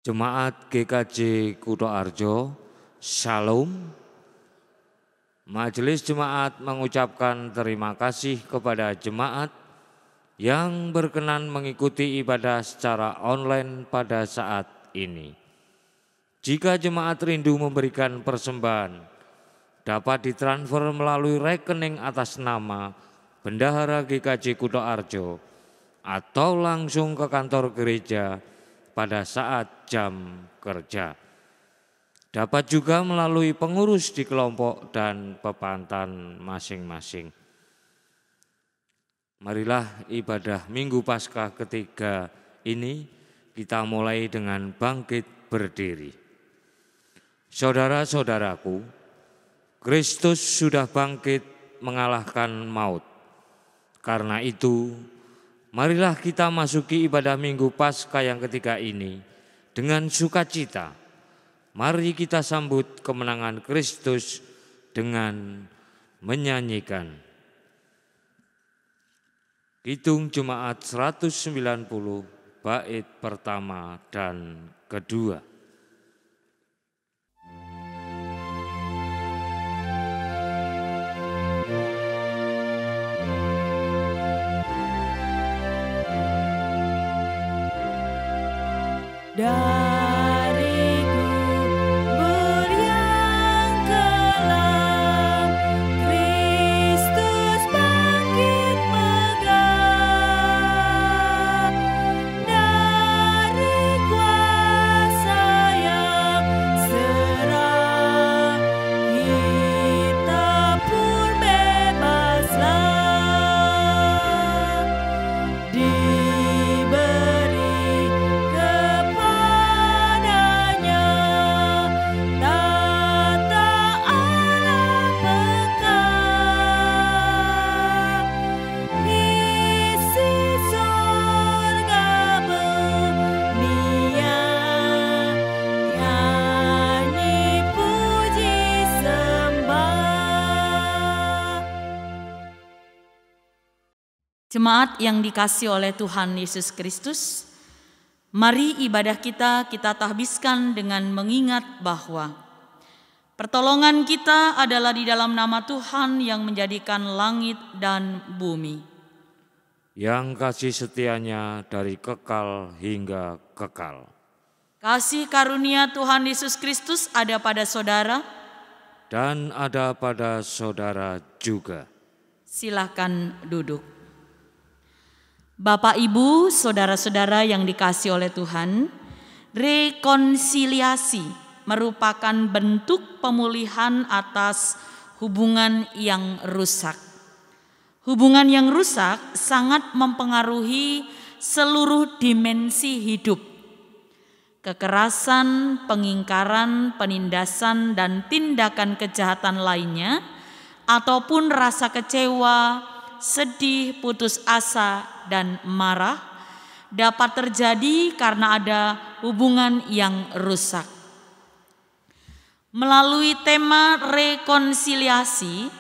Jemaat GKJ Kutoarjo, Shalom. Majelis Jemaat mengucapkan terima kasih kepada jemaat yang berkenan mengikuti ibadah secara online pada saat ini. Jika jemaat rindu memberikan persembahan, dapat ditransfer melalui rekening atas nama Bendahara GKJ Kutoarjo atau langsung ke kantor gereja pada saat jam kerja. Dapat juga melalui pengurus di kelompok dan pepantan masing-masing. Marilah ibadah Minggu Paskah ketiga ini kita mulai dengan bangkit berdiri. Saudara-saudaraku, Kristus sudah bangkit mengalahkan maut. Karena itu, marilah kita masuki ibadah Minggu Paskah yang ketiga ini dengan sukacita. Mari kita sambut kemenangan Kristus dengan menyanyikan Kidung Jemaat 190 bait pertama dan kedua. Dariku beriang kelam, Kristus bangkit megah. Dari kuasa yang seram, kita pun bebaslah. Jemaat yang dikasihi oleh Tuhan Yesus Kristus, mari ibadah kita tahbiskan dengan mengingat bahwa pertolongan kita adalah di dalam nama Tuhan yang menjadikan langit dan bumi, yang kasih setianya dari kekal hingga kekal. Kasih karunia Tuhan Yesus Kristus ada pada saudara dan ada pada saudara juga. Silakan duduk. Bapak, Ibu, saudara-saudara yang dikasihi oleh Tuhan, rekonsiliasi merupakan bentuk pemulihan atas hubungan yang rusak. Hubungan yang rusak sangat mempengaruhi seluruh dimensi hidup. Kekerasan, pengingkaran, penindasan, dan tindakan kejahatan lainnya, ataupun rasa kecewa, sedih, putus asa, dan marah dapat terjadi karena ada hubungan yang rusak. Melalui tema rekonsiliasi,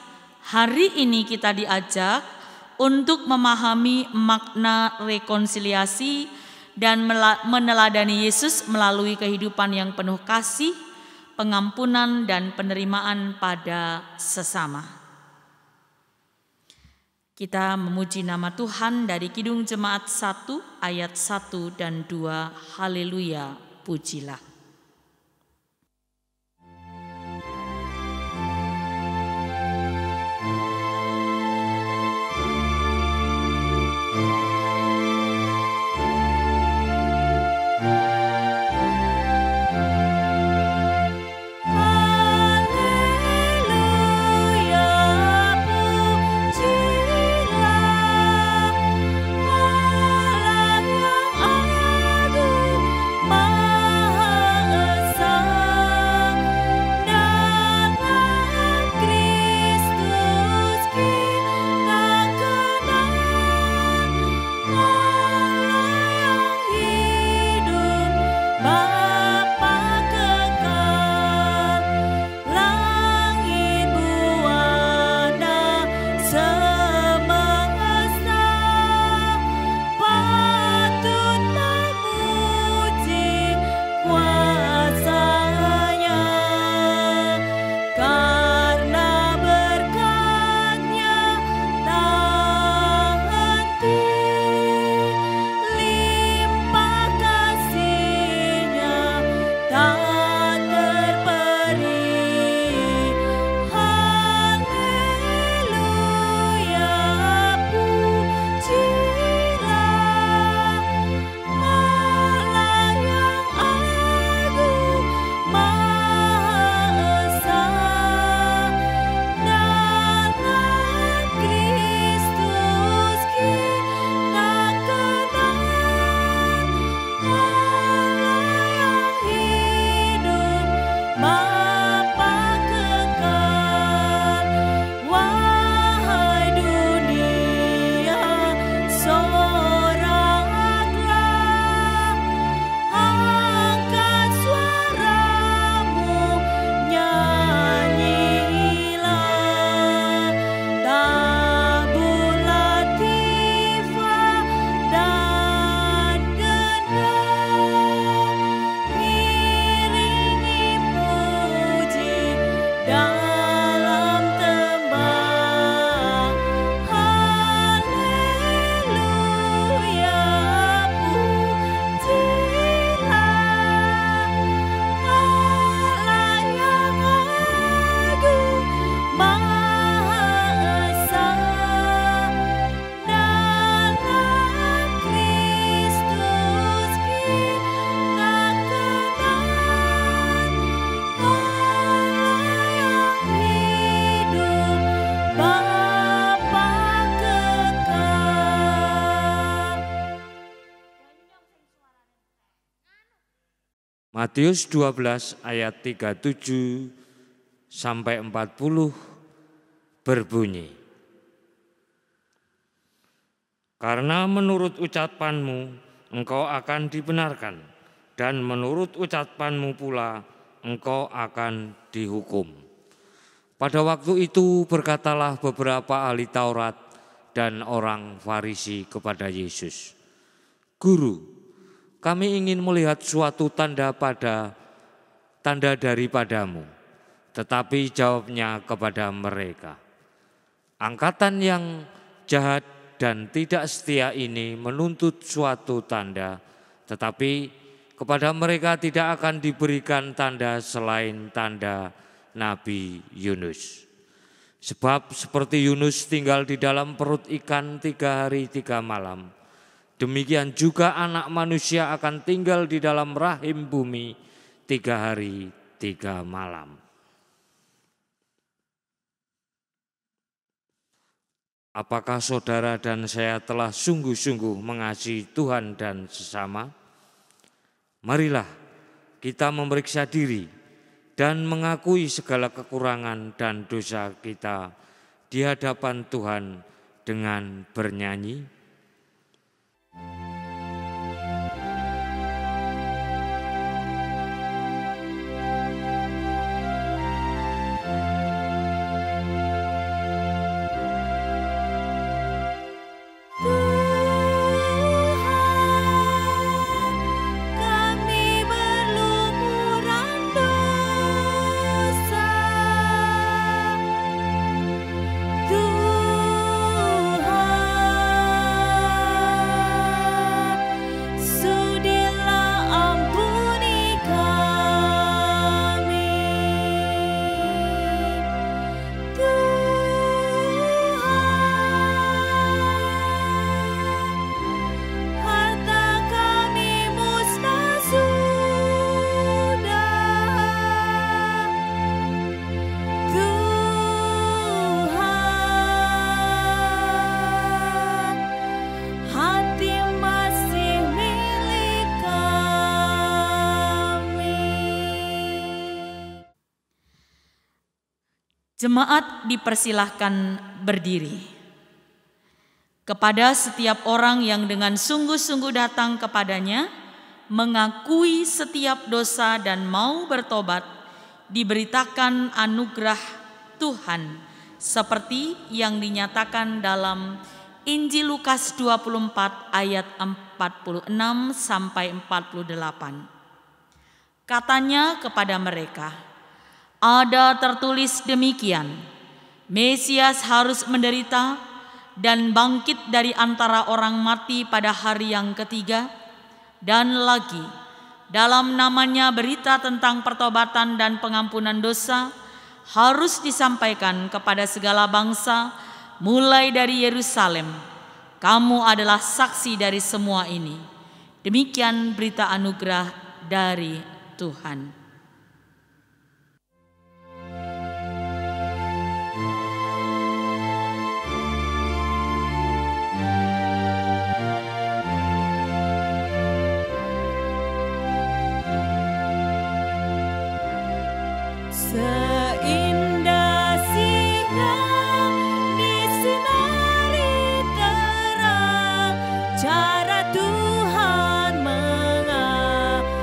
hari ini kita diajak untuk memahami makna rekonsiliasi dan meneladani Yesus melalui kehidupan yang penuh kasih, pengampunan, dan penerimaan pada sesama. Kita memuji nama Tuhan dari Kidung Jemaat 1 ayat 1 dan 2. Haleluya, pujilah. Maha dalam tembang haleluya, pujilah Allah yang agung Maha Esa, dalam Kristus kita kenal Allah yang hidup, Bapa kekal. Matius 12 ayat 37 sampai 40 berbunyi, karena menurut ucapanmu engkau akan dibenarkan, dan menurut ucapanmu pula engkau akan dihukum. Pada waktu itu berkatalah beberapa ahli Taurat dan orang Farisi kepada Yesus, "Guru, kami ingin melihat suatu tanda daripadamu." Tetapi jawabnya kepada mereka, "Angkatan yang jahat dan tidak setia ini menuntut suatu tanda, tetapi kepada mereka tidak akan diberikan tanda selain tanda Nabi Yunus. Sebab seperti Yunus tinggal di dalam perut ikan 3 hari 3 malam, demikian juga Anak Manusia akan tinggal di dalam rahim bumi 3 hari 3 malam. Apakah saudara dan saya telah sungguh-sungguh mengasihi Tuhan dan sesama? Marilah kita memeriksa diri dan mengakui segala kekurangan dan dosa kita di hadapan Tuhan dengan bernyanyi. Jemaat dipersilahkan berdiri. Kepada setiap orang yang dengan sungguh-sungguh datang kepadanya, mengakui setiap dosa dan mau bertobat, diberitakan anugerah Tuhan seperti yang dinyatakan dalam Injil Lukas 24 ayat 46 sampai 48. Katanya kepada mereka, "Ada tertulis demikian, Mesias harus menderita dan bangkit dari antara orang mati pada hari yang ketiga, dan lagi dalam namanya berita tentang pertobatan dan pengampunan dosa harus disampaikan kepada segala bangsa mulai dari Yerusalem. Kamu adalah saksi dari semua ini." Demikian berita anugerah dari Tuhan. Seindah siang disinari terang, cara Tuhan mengasihi.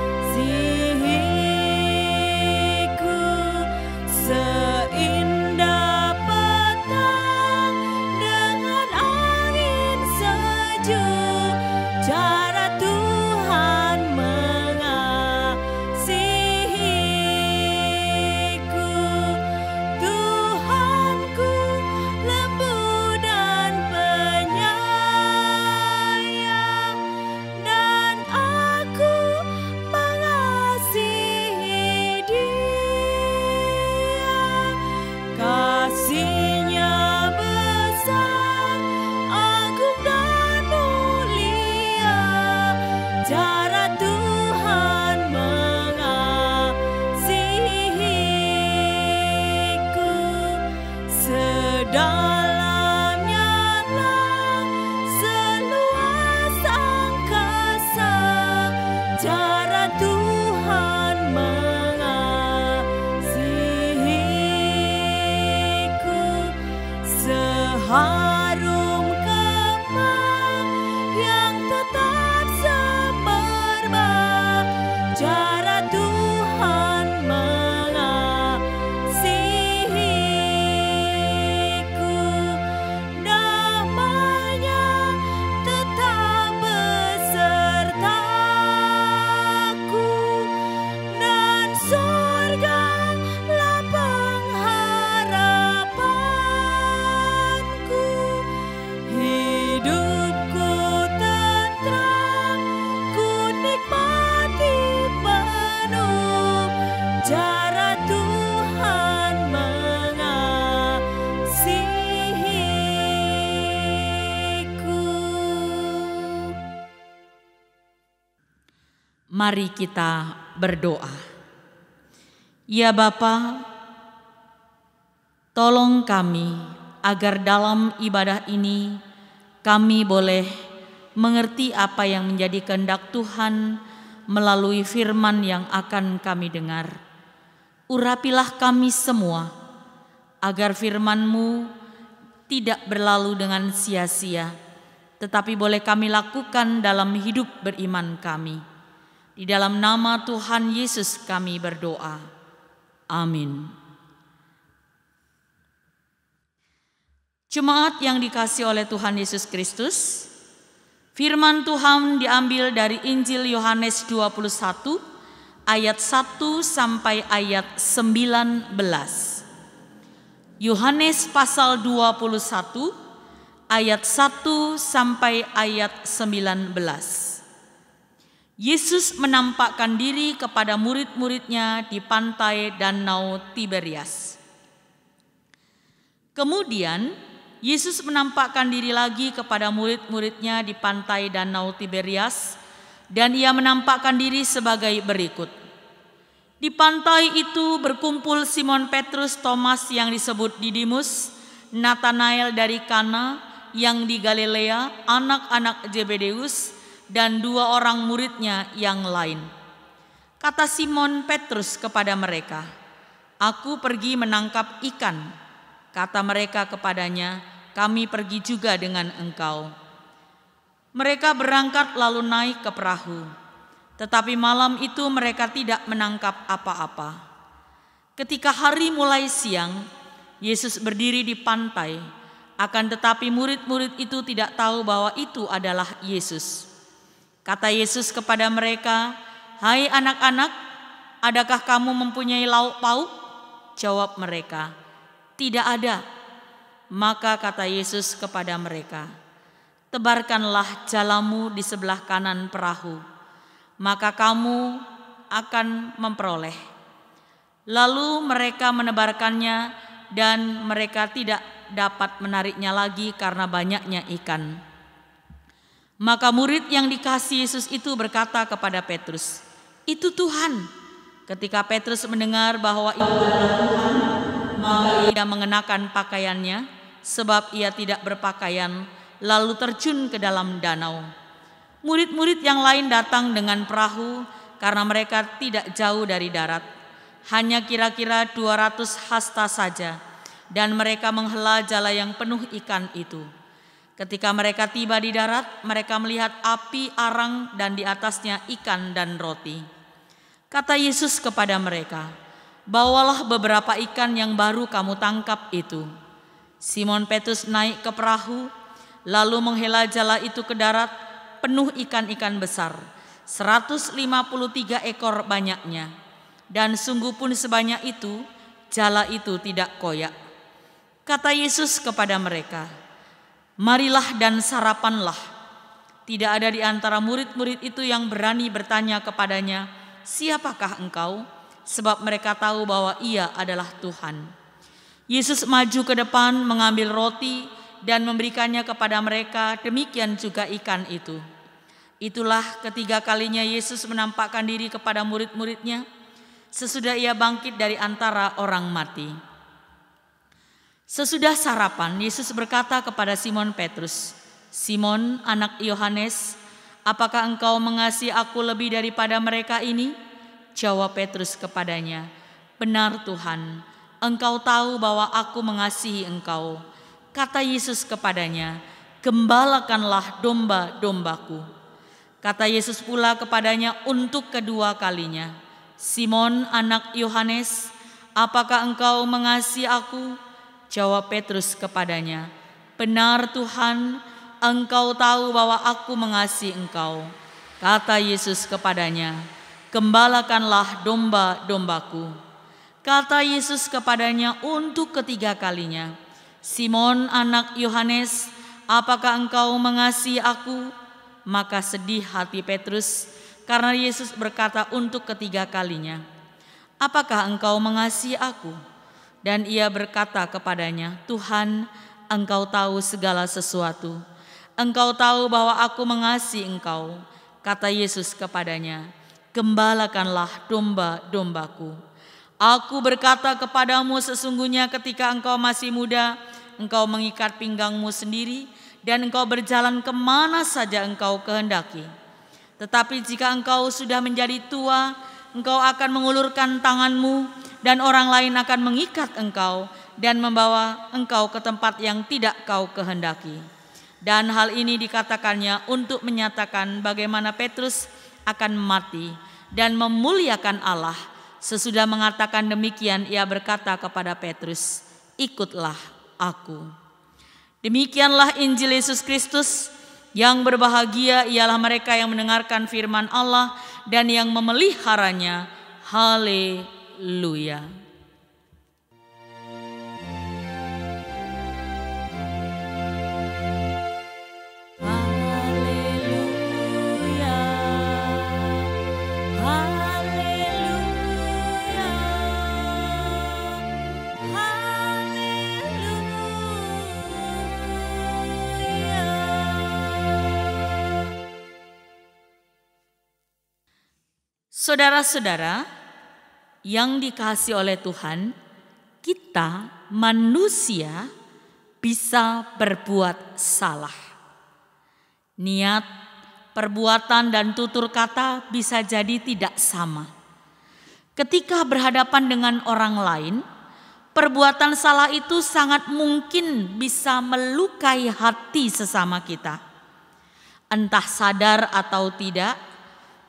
dalamnya lah seluas angkasa, cara Tuhan mengasihiku. Seharum kembang yang tetap semerbak, cara Tuhan mengasihiku. Damai-Nya tetap besertaku, dan surga lah pengharapanku. Hidupku tentram, ku nikmati penuh, cara Tuhan mengasihiku. Mari kita berdoa. Ya Bapa, tolong kami agar dalam ibadah ini kami boleh mengerti apa yang menjadi kehendak Tuhan melalui firman yang akan kami dengar. Urapilah kami semua agar firman-Mu tidak berlalu dengan sia-sia, tetapi boleh kami lakukan dalam hidup beriman kami. Di dalam nama Tuhan Yesus kami berdoa. Amin. Jemaat yang dikasihi oleh Tuhan Yesus Kristus, firman Tuhan diambil dari Injil Yohanes 21 ayat 1 sampai ayat 19. Yohanes pasal 21 ayat 1 sampai ayat 19. Yesus menampakkan diri kepada murid-muridnya di pantai Danau Tiberias. Kemudian Yesus menampakkan diri lagi kepada murid-muridnya di pantai Danau Tiberias, dan ia menampakkan diri sebagai berikut. Di pantai itu berkumpul Simon Petrus, Thomas yang disebut Didimus, Nathanael dari Kana yang di Galilea, anak-anak Zebedeus, dan 2 orang muridnya yang lain. Kata Simon Petrus kepada mereka, "Aku pergi menangkap ikan." Kata mereka kepadanya, "Kami pergi juga dengan engkau." Mereka berangkat lalu naik ke perahu. Tetapi malam itu mereka tidak menangkap apa-apa. Ketika hari mulai siang, Yesus berdiri di pantai, akan tetapi murid-murid itu tidak tahu bahwa itu adalah Yesus. Kata Yesus kepada mereka, "Hai anak-anak, adakah kamu mempunyai lauk pauk?" Jawab mereka, "Tidak ada." Maka kata Yesus kepada mereka, "Tebarkanlah jalamu di sebelah kanan perahu, maka kamu akan memperoleh." Lalu mereka menebarkannya, dan mereka tidak dapat menariknya lagi karena banyaknya ikan. Maka murid yang dikasihi Yesus itu berkata kepada Petrus, "Itu Tuhan." Ketika Petrus mendengar bahwa itu adalah Tuhan, maka ia mengenakan pakaiannya, sebab ia tidak berpakaian, lalu terjun ke dalam danau. Murid-murid yang lain datang dengan perahu karena mereka tidak jauh dari darat, hanya kira-kira 200 hasta saja, dan mereka menghela jala yang penuh ikan itu. Ketika mereka tiba di darat, mereka melihat api arang dan di atasnya ikan dan roti. Kata Yesus kepada mereka, "Bawalah beberapa ikan yang baru kamu tangkap itu." Simon Petrus naik ke perahu, lalu menghela jala itu ke darat, penuh ikan-ikan besar, 153 ekor banyaknya. Dan sungguh pun sebanyak itu, jala itu tidak koyak. Kata Yesus kepada mereka, "Marilah dan sarapanlah." Tidak ada di antara murid-murid itu yang berani bertanya kepadanya, "Siapakah engkau?" Sebab mereka tahu bahwa ia adalah Tuhan. Yesus maju ke depan mengambil roti dan memberikannya kepada mereka, demikian juga ikan itu. Itulah ketiga kalinya Yesus menampakkan diri kepada murid-muridnya sesudah ia bangkit dari antara orang mati. Sesudah sarapan, Yesus berkata kepada Simon Petrus, "Simon, anak Yohanes, apakah engkau mengasihi aku lebih daripada mereka ini?" Jawab Petrus kepadanya, "Benar Tuhan, engkau tahu bahwa aku mengasihi engkau." Kata Yesus kepadanya, "Gembalakanlah domba-dombaku." Kata Yesus pula kepadanya untuk kedua kalinya, "Simon, anak Yohanes, apakah engkau mengasihi aku?" Jawab Petrus kepadanya, "Benar Tuhan, engkau tahu bahwa aku mengasihi engkau." Kata Yesus kepadanya, "Gembalakanlah domba-dombaku." Kata Yesus kepadanya untuk ketiga kalinya, "Simon, anak Yohanes, apakah engkau mengasihi aku?" Maka sedih hati Petrus karena Yesus berkata untuk ketiga kalinya, "Apakah engkau mengasihi aku?" Dan ia berkata kepadanya, "Tuhan, engkau tahu segala sesuatu. Engkau tahu bahwa aku mengasihi engkau." Kata Yesus kepadanya, "Gembalakanlah domba-dombaku. Aku berkata kepadamu, sesungguhnya ketika engkau masih muda, engkau mengikat pinggangmu sendiri dan engkau berjalan kemana saja engkau kehendaki. Tetapi jika engkau sudah menjadi tua, engkau akan mengulurkan tanganmu dan orang lain akan mengikat engkau dan membawa engkau ke tempat yang tidak kau kehendaki." Dan hal ini dikatakannya untuk menyatakan bagaimana Petrus akan mati dan memuliakan Allah. Sesudah mengatakan demikian, ia berkata kepada Petrus, "Ikutlah aku." Demikianlah Injil Yesus Kristus. Yang berbahagia ialah mereka yang mendengarkan firman Allah dan yang memeliharanya. Haleluya. Saudara-saudara yang dikasihi oleh Tuhan, kita manusia bisa berbuat salah. Niat, perbuatan, dan tutur kata bisa jadi tidak sama. Ketika berhadapan dengan orang lain, perbuatan salah itu sangat mungkin bisa melukai hati sesama kita. Entah sadar atau tidak,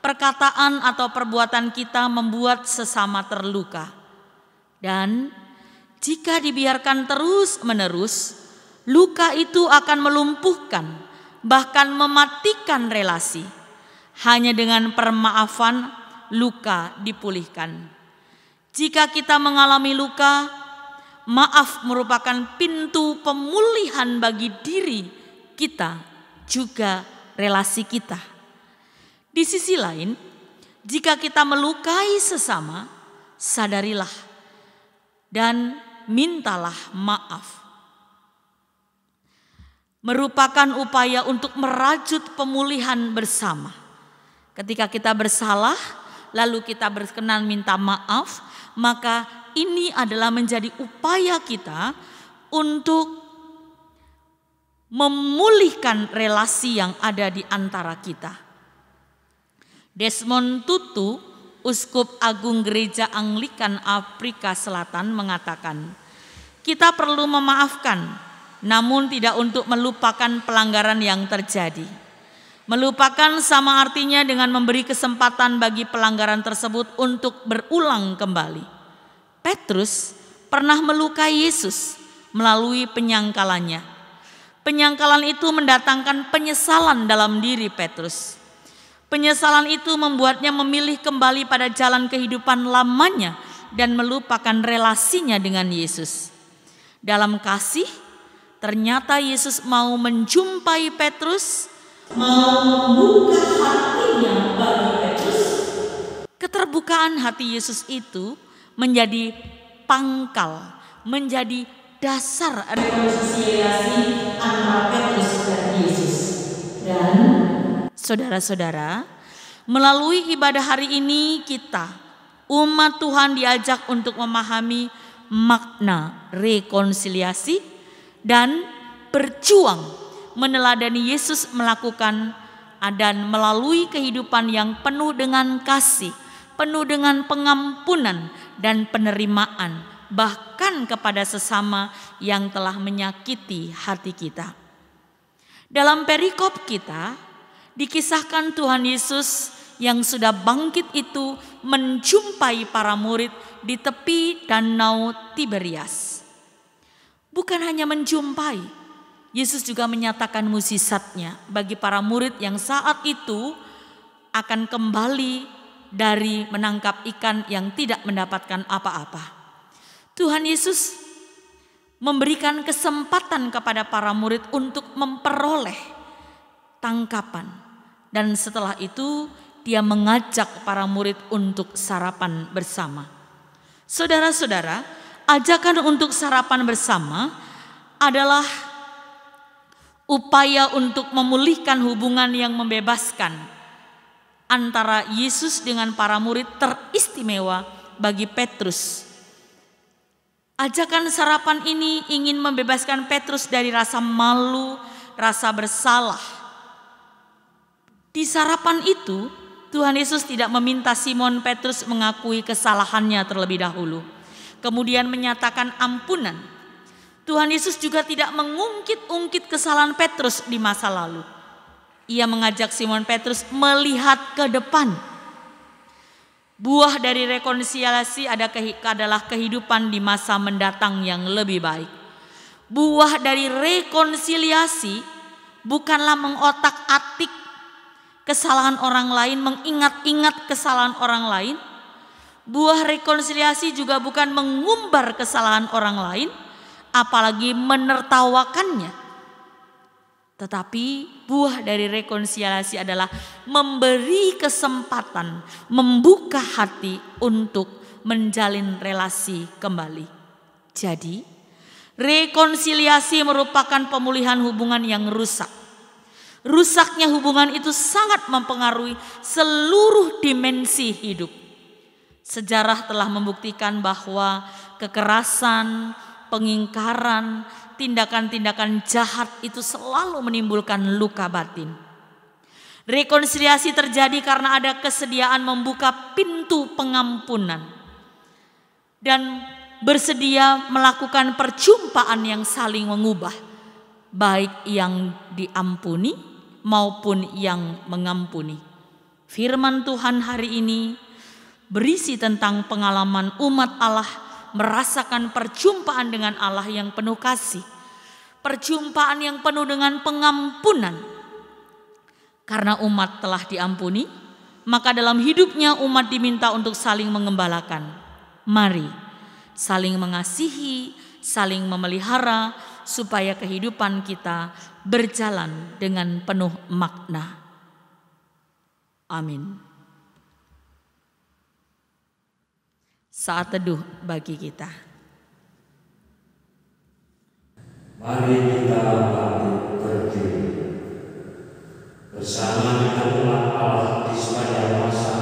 perkataan atau perbuatan kita membuat sesama terluka. Dan jika dibiarkan terus-menerus, luka itu akan melumpuhkan, bahkan mematikan relasi. Hanya dengan permaafan, luka dipulihkan. Jika kita mengalami luka, maaf merupakan pintu pemulihan bagi diri kita, juga relasi kita. Di sisi lain, jika kita melukai sesama, sadarilah dan mintalah maaf. Merupakan upaya untuk merajut pemulihan bersama. Ketika kita bersalah, lalu kita berkenan minta maaf, maka ini adalah menjadi upaya kita untuk memulihkan relasi yang ada di antara kita. Desmond Tutu, Uskup Agung Gereja Anglikan Afrika Selatan mengatakan, kita perlu memaafkan, namun tidak untuk melupakan pelanggaran yang terjadi. Melupakan sama artinya dengan memberi kesempatan bagi pelanggaran tersebut untuk berulang kembali. Petrus pernah melukai Yesus melalui penyangkalannya. Penyangkalan itu mendatangkan penyesalan dalam diri Petrus. Penyesalan itu membuatnya memilih kembali pada jalan kehidupan lamanya dan melupakan relasinya dengan Yesus. Dalam kasih, ternyata Yesus mau menjumpai Petrus, mau membuka hatinya bagi Petrus. Keterbukaan hati Yesus itu menjadi pangkal, menjadi dasar rekonsiliasi antara Petrus dan Yesus. Dan saudara-saudara, melalui ibadah hari ini kita, umat Tuhan diajak untuk memahami makna rekonsiliasi dan berjuang meneladani Yesus melakukan dan melalui kehidupan yang penuh dengan kasih, penuh dengan pengampunan dan penerimaan, bahkan kepada sesama yang telah menyakiti hati kita. Dalam perikop kita dikisahkan Tuhan Yesus yang sudah bangkit itu menjumpai para murid di tepi danau Tiberias. Bukan hanya menjumpai, Yesus juga menyatakan mukjizatnya bagi para murid yang saat itu akan kembali dari menangkap ikan yang tidak mendapatkan apa-apa. Tuhan Yesus memberikan kesempatan kepada para murid untuk memperoleh tangkapan. Dan setelah itu dia mengajak para murid untuk sarapan bersama. Saudara-saudara, ajakan untuk sarapan bersama adalah upaya untuk memulihkan hubungan yang membebaskan antara Yesus dengan para murid, teristimewa bagi Petrus. Ajakan sarapan ini ingin membebaskan Petrus dari rasa malu, rasa bersalah. Di sarapan itu, Tuhan Yesus tidak meminta Simon Petrus mengakui kesalahannya terlebih dahulu, kemudian menyatakan ampunan. Tuhan Yesus juga tidak mengungkit-ungkit kesalahan Petrus di masa lalu. Ia mengajak Simon Petrus melihat ke depan. Buah dari rekonsiliasi adalah kehidupan di masa mendatang yang lebih baik. Buah dari rekonsiliasi bukanlah mengotak-atik kesalahan orang lain, mengingat-ingat kesalahan orang lain. Buah rekonsiliasi juga bukan mengumbar kesalahan orang lain, apalagi menertawakannya. Tetapi buah dari rekonsiliasi adalah memberi kesempatan, membuka hati untuk menjalin relasi kembali. Jadi, rekonsiliasi merupakan pemulihan hubungan yang rusak. Rusaknya hubungan itu sangat mempengaruhi seluruh dimensi hidup. Sejarah telah membuktikan bahwa kekerasan, pengingkaran, tindakan-tindakan jahat itu selalu menimbulkan luka batin. Rekonsiliasi terjadi karena ada kesediaan membuka pintu pengampunan dan bersedia melakukan perjumpaan yang saling mengubah, baik yang diampuni maupun yang mengampuni. Firman Tuhan hari ini berisi tentang pengalaman umat Allah merasakan perjumpaan dengan Allah yang penuh kasih, perjumpaan yang penuh dengan pengampunan. Karena umat telah diampuni, maka dalam hidupnya umat diminta untuk saling mengembalakan. Mari saling mengasihi, saling memelihara, supaya kehidupan kita berjalan dengan penuh makna. Amin. Saat teduh bagi kita. Mari kita bangkit berdiri bersama dengan umat Allah di sepanjang masa.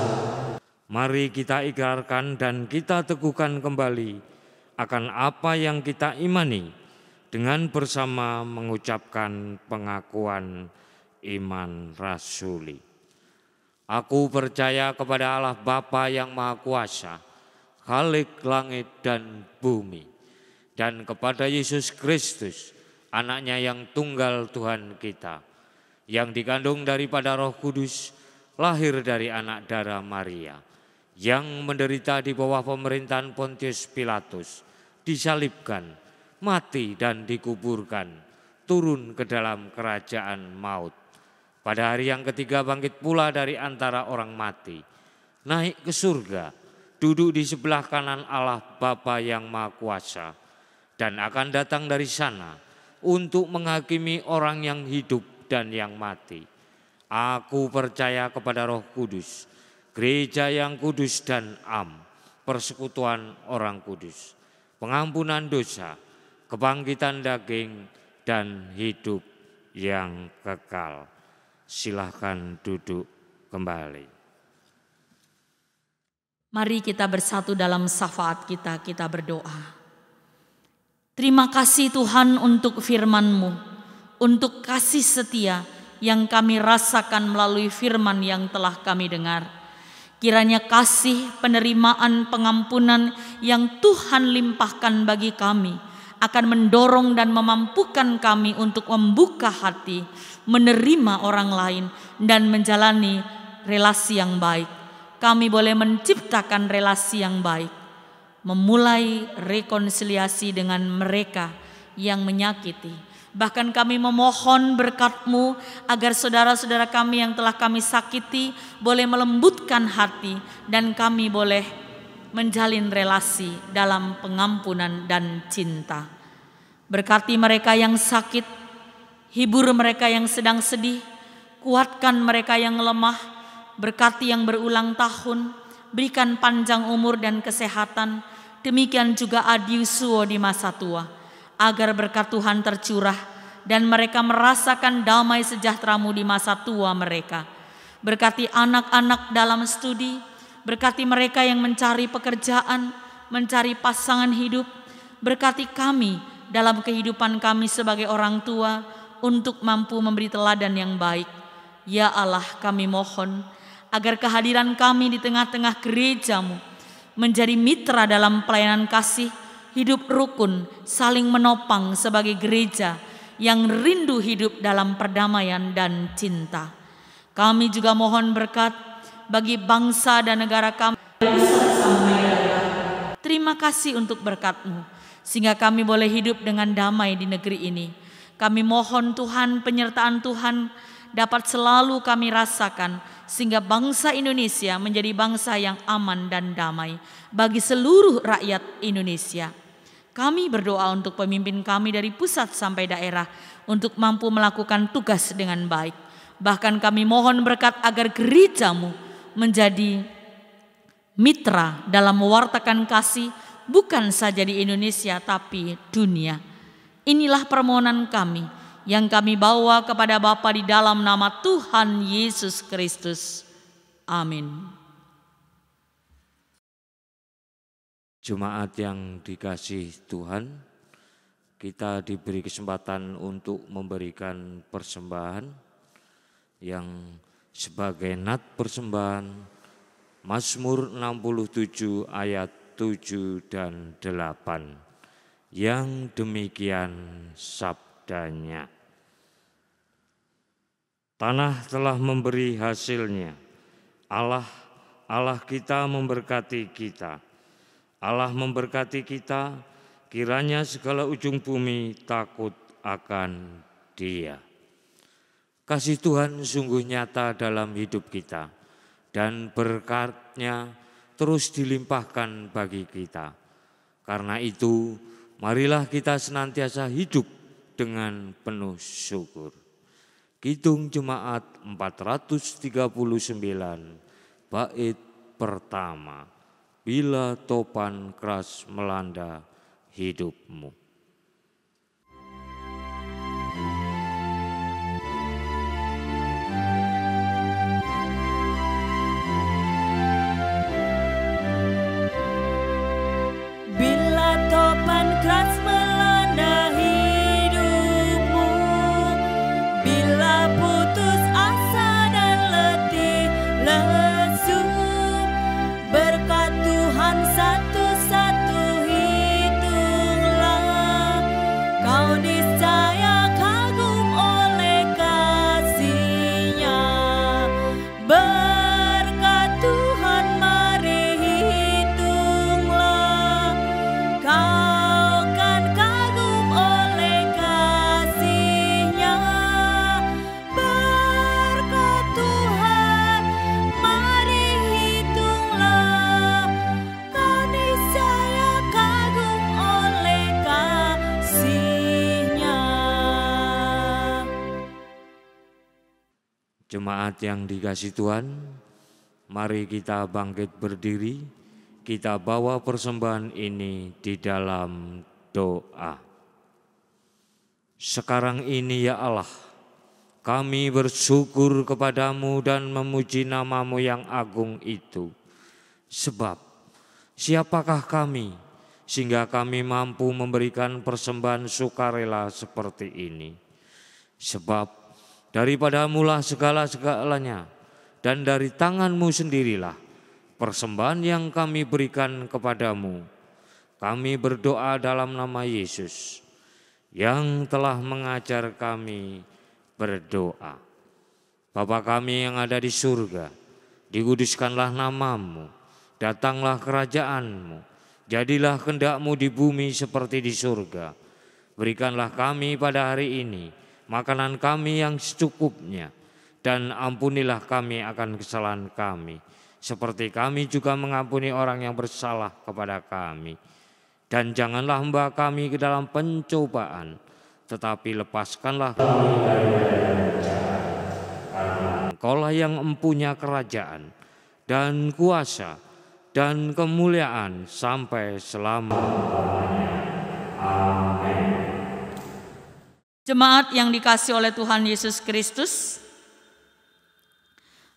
Mari kita ikrarkan dan kita teguhkan kembali akan apa yang kita imani dengan bersama mengucapkan pengakuan iman rasuli. Aku percaya kepada Allah Bapa yang Maha Kuasa, Khalik langit dan bumi, dan kepada Yesus Kristus, anaknya yang tunggal Tuhan kita, yang dikandung daripada Roh Kudus, lahir dari anak darah Maria, yang menderita di bawah pemerintahan Pontius Pilatus, disalibkan, mati dan dikuburkan, turun ke dalam kerajaan maut. Pada hari yang ketiga bangkit pula dari antara orang mati, naik ke surga, duduk di sebelah kanan Allah Bapa yang Maha Kuasa, dan akan datang dari sana untuk menghakimi orang yang hidup dan yang mati. Aku percaya kepada Roh Kudus, gereja yang kudus dan am, persekutuan orang kudus, pengampunan dosa, kebangkitan daging, dan hidup yang kekal. Silahkan duduk kembali. Mari kita bersatu dalam syafaat kita berdoa. Terima kasih Tuhan untuk firman-Mu, untuk kasih setia yang kami rasakan melalui firman yang telah kami dengar. Kiranya kasih, penerimaan, pengampunan yang Tuhan limpahkan bagi kami akan mendorong dan memampukan kami untuk membuka hati, menerima orang lain, dan menjalani relasi yang baik. Kami boleh menciptakan relasi yang baik, memulai rekonsiliasi dengan mereka yang menyakiti. Bahkan kami memohon berkat-Mu agar saudara-saudara kami yang telah kami sakiti boleh melembutkan hati dan kami boleh menjalin relasi dalam pengampunan dan cinta. Berkati mereka yang sakit, hibur mereka yang sedang sedih, kuatkan mereka yang lemah, berkati yang berulang tahun, berikan panjang umur dan kesehatan, demikian juga adiusuo di masa tua. Agar berkat Tuhan tercurah dan mereka merasakan damai sejahtera-Mu di masa tua mereka. Berkati anak-anak dalam studi, berkati mereka yang mencari pekerjaan, mencari pasangan hidup. Berkati kami dalam kehidupan kami sebagai orang tua untuk mampu memberi teladan yang baik. Ya Allah, kami mohon agar kehadiran kami di tengah-tengah gereja-Mu menjadi mitra dalam pelayanan kasih, hidup rukun, saling menopang sebagai gereja yang rindu hidup dalam perdamaian dan cinta. Kami juga mohon berkat bagi bangsa dan negara kami. Terima kasih untuk berkat-Mu, sehingga kami boleh hidup dengan damai di negeri ini. Kami mohon Tuhan, penyertaan Tuhan dapat selalu kami rasakan, sehingga bangsa Indonesia menjadi bangsa yang aman dan damai bagi seluruh rakyat Indonesia. Kami berdoa untuk pemimpin kami dari pusat sampai daerah untuk mampu melakukan tugas dengan baik. Bahkan kami mohon berkat agar gereja-Mu menjadi mitra dalam mewartakan kasih bukan saja di Indonesia tapi dunia. Inilah permohonan kami yang kami bawa kepada Bapa di dalam nama Tuhan Yesus Kristus. Amin. Jemaat yang dikasihi Tuhan, kita diberi kesempatan untuk memberikan persembahan yang sebagai nat persembahan Mazmur 67 ayat 7 dan 8 yang demikian sabdanya. Tanah telah memberi hasilnya, Allah kita memberkati kita. Allah memberkati kita, kiranya segala ujung bumi takut akan Dia. Kasih Tuhan sungguh nyata dalam hidup kita dan berkat-Nya terus dilimpahkan bagi kita. Karena itu, marilah kita senantiasa hidup dengan penuh syukur. Kidung Jemaat 439, bait pertama. Bila topan keras melanda hidupmu. Bila topan keras melanda hidupmu, bila putus asa dan letih lesu, berkat Tuhan satu-satu hitunglah, kau niscaya kagum oleh kasih-Nya. Berkat Tuhan mari hitunglah, kau kan kagum oleh kasih-Nya. Berkat Tuhan mari hitunglah, kau niscaya kagum oleh kasih-Nya. Jemaat yang dikasihi Tuhan, mari kita bangkit berdiri, kita bawa persembahan ini di dalam doa. Sekarang ini ya Allah, kami bersyukur kepadamu dan memuji nama-Mu yang agung itu. Sebab siapakah kami sehingga kami mampu memberikan persembahan sukarela seperti ini. Sebab daripada-Mulah segala-segalanya, dan dari tangan-Mu sendirilah persembahan yang kami berikan kepadamu. Kami berdoa dalam nama Yesus, yang telah mengajar kami berdoa. Bapa kami yang ada di surga, dikuduskanlah nama-Mu, datanglah kerajaan-Mu, jadilah kehendak-Mu di bumi seperti di surga. Berikanlah kami pada hari ini makanan kami yang secukupnya, dan ampunilah kami akan kesalahan kami, seperti kami juga mengampuni orang yang bersalah kepada kami. Dan janganlah membawa kami ke dalam pencobaan, tetapi lepaskanlah kami dari yang jahat. Karena Engkaulah yang mempunyai kerajaan dan kuasa dan kemuliaan sampai selama-lamanya. Amin. Jemaat yang dikasihi oleh Tuhan Yesus Kristus,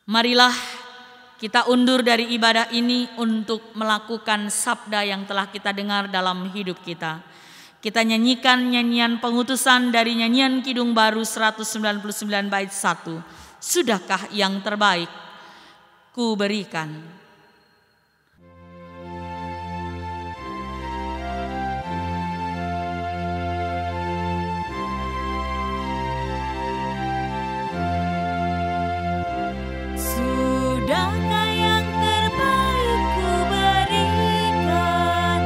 marilah kita undur dari ibadah ini untuk melakukan sabda yang telah kita dengar dalam hidup kita. Kita nyanyikan nyanyian pengutusan dari nyanyian Kidung Baru 199 bait 1. Sudahkah yang terbaik ku berikan? Sudahkah yang terbaik ku berikan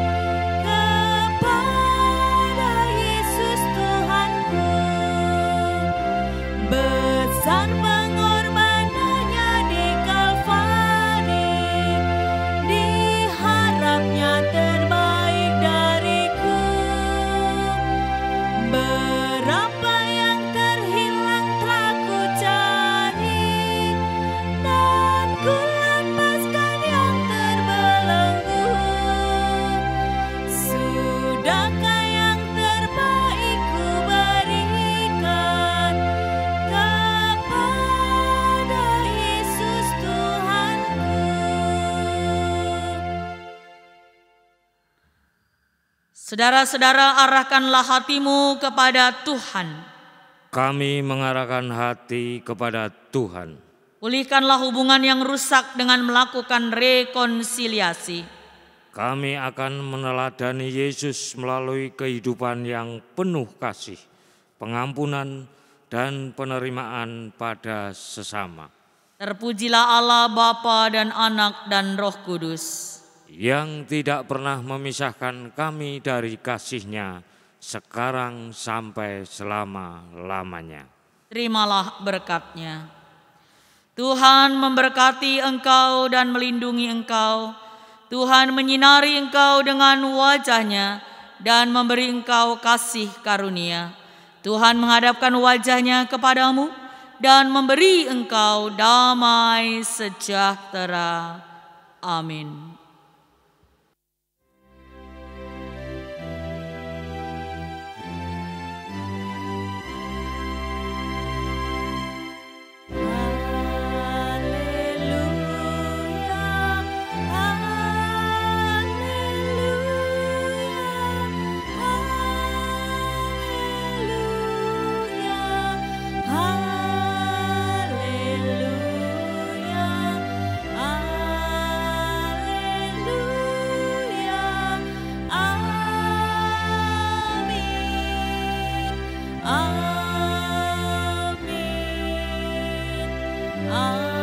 kepada Yesus Tuhanku? Besar pengorbanannya di Kalvari, diharapnya terbaik dariku. Berapa yang terhilang telah ku cari, dan ku lepaskan yang terbelenggu. Sudahkah yang terbaik ku berikan kepada Yesus Tuhanku? Saudara-saudara, arahkanlah hatimu kepada Tuhan. Kami mengarahkan hati kepada Tuhan. Pulihkanlah hubungan yang rusak dengan melakukan rekonsiliasi. Kami akan meneladani Yesus melalui kehidupan yang penuh kasih, pengampunan, dan penerimaan pada sesama. Terpujilah Allah Bapa dan Anak dan Roh Kudus, yang tidak pernah memisahkan kami dari kasih-Nya sekarang sampai selama-lamanya. terimalah berkat-Nya. Tuhan memberkati engkau dan melindungi engkau. Tuhan menyinari engkau dengan wajah-Nya dan memberi engkau kasih karunia. Tuhan menghadapkan wajah-Nya kepadamu dan memberi engkau damai sejahtera. Amin. Amin.